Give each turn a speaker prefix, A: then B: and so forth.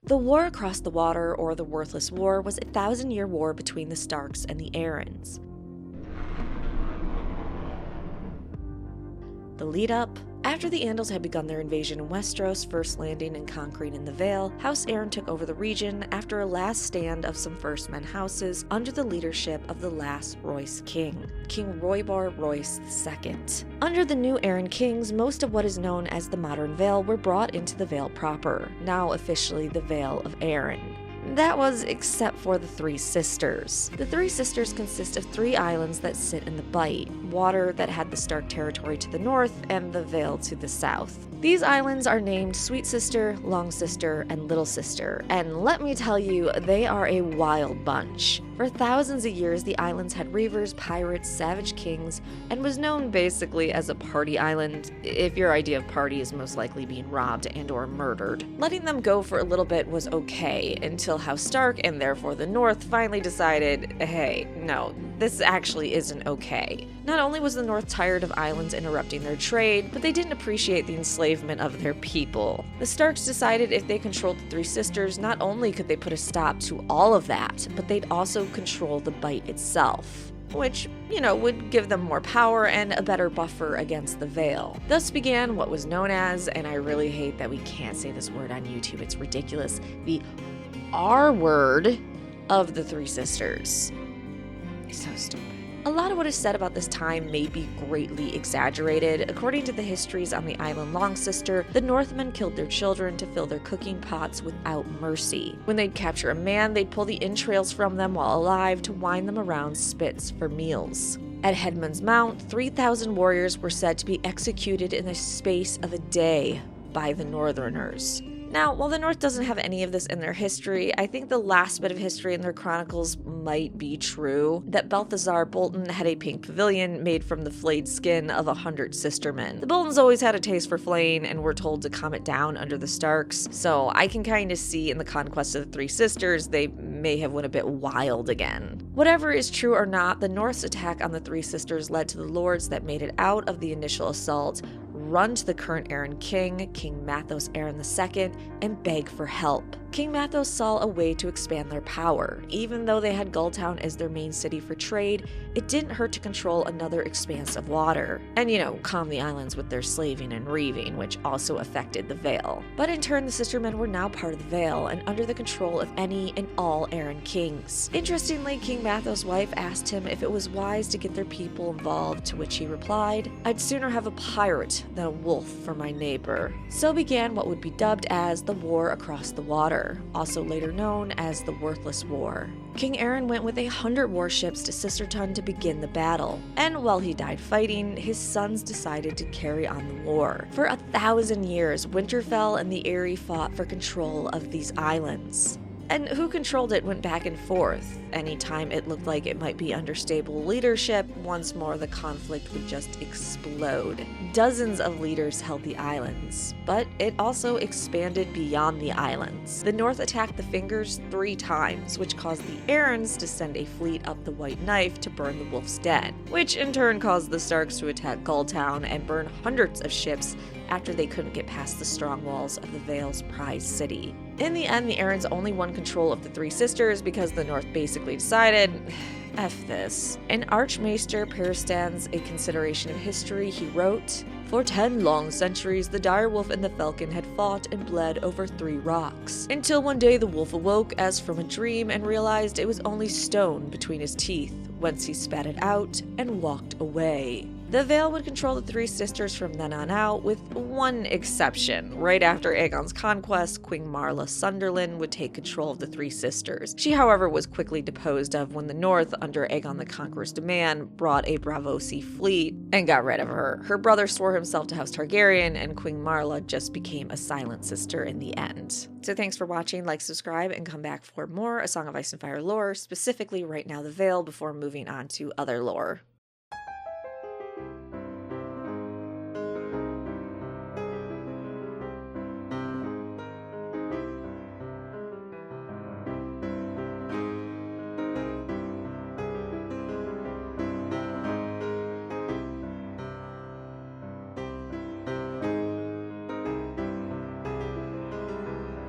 A: The War Across the Water, or the Worthless War, was a 1,000-year war between the Starks and the Arryns. The lead-up. After the Andals had begun their invasion in Westeros, first landing and conquering in the Vale, House Arryn took over the region after a last stand of some First Men houses under the leadership of the last Royce king, King Roybar Royce II. Under the new Arryn kings, most of what is known as the modern Vale were brought into the Vale proper, now officially the Vale of Arryn. That was except for the Three Sisters. The Three Sisters consist of 3 islands that sit in the Bight, water that had the Stark territory to the north and the Vale to the south. These islands are named Sweet Sister, Long Sister, and Little Sister, and let me tell you, they are a wild bunch. For thousands of years, the islands had reavers, pirates, savage kings, and was known basically as a party island, if your idea of party is most likely being robbed and or murdered. Letting them go for a little bit was okay, until House Stark, and therefore the North, finally decided, hey, no, this actually isn't okay. Not only was the North tired of islands interrupting their trade, but they didn't appreciate the enslavement of their people. The Starks decided if they controlled the Three Sisters, not only could they put a stop to all of that, but they'd also control the Bight itself, which, would give them more power and a better buffer against the Vale. Thus began what was known as, and I really hate that we can't say this word on YouTube, it's ridiculous, the R word of the Three Sisters. It's so stupid. A lot of what is said about this time may be greatly exaggerated. According to the histories on the island Long Sister, the Northmen killed their children to fill their cooking pots without mercy. When they'd capture a man, they'd pull the entrails from them while alive to wind them around spits for meals. At Headman's Mount, 3,000 warriors were said to be executed in the space of a day by the Northerners. Now, while the North doesn't have any of this in their history, I think the last bit of history in their chronicles might be true, that Balthazar Bolton had a pink pavilion made from the flayed skin of 100 sistermen. The Boltons always had a taste for flaying and were told to calm it down under the Starks, so I can kind of see in the conquest of the Three Sisters they may have went a bit wild again. Whatever is true or not, the North's attack on the Three Sisters led to the lords that made it out of the initial assault run to the current Arryn king, King Mathos Arryn II, and beg for help. King Mathos saw a way to expand their power. Even though they had Gulltown as their main city for trade, it didn't hurt to control another expanse of water. And calm the islands with their slaving and reaving, which also affected the Vale. But in turn, the Sistermen were now part of the Vale, and under the control of any and all Arryn kings. Interestingly, King Mathos' wife asked him if it was wise to get their people involved, to which he replied, "I'd sooner have a pirate than a wolf for my neighbor." So began what would be dubbed as the War Across the Water, also later known as the Worthless War. King Arryn went with 100 warships to Sisterton to begin the battle, and while he died fighting, his sons decided to carry on the war. For 1,000 years, Winterfell and the Eyrie fought for control of these islands. And who controlled it went back and forth. Anytime it looked like it might be under stable leadership, once more the conflict would just explode. Dozens of leaders held the islands, but it also expanded beyond the islands. The North attacked the Fingers 3 times, which caused the Arryns to send a fleet up the White Knife to burn the Wolf's Den, which in turn caused the Starks to attack Gulltown and burn hundreds of ships after they couldn't get past the strong walls of the Vale's prized city. In the end, the Arryns only won control of the Three Sisters because the North basically decided, F this. In Archmaester Peristans, A Consideration of History, he wrote, "For 10 long centuries, the direwolf and the falcon had fought and bled over 3 rocks, until one day the wolf awoke as from a dream and realized it was only stone between his teeth, whence he spat it out and walked away." The Vale would control the Three Sisters from then on out, with one exception. Right after Aegon's conquest, Queen Marla Sunderland would take control of the Three Sisters. She, however, was quickly deposed of when the North, under Aegon the Conqueror's demand, brought a Braavosi fleet and got rid of her. Her brother swore himself to House Targaryen, and Queen Marla just became a silent sister in the end. So thanks for watching, like, subscribe, and come back for more A Song of Ice and Fire lore, specifically right now the Vale, before moving on to other lore.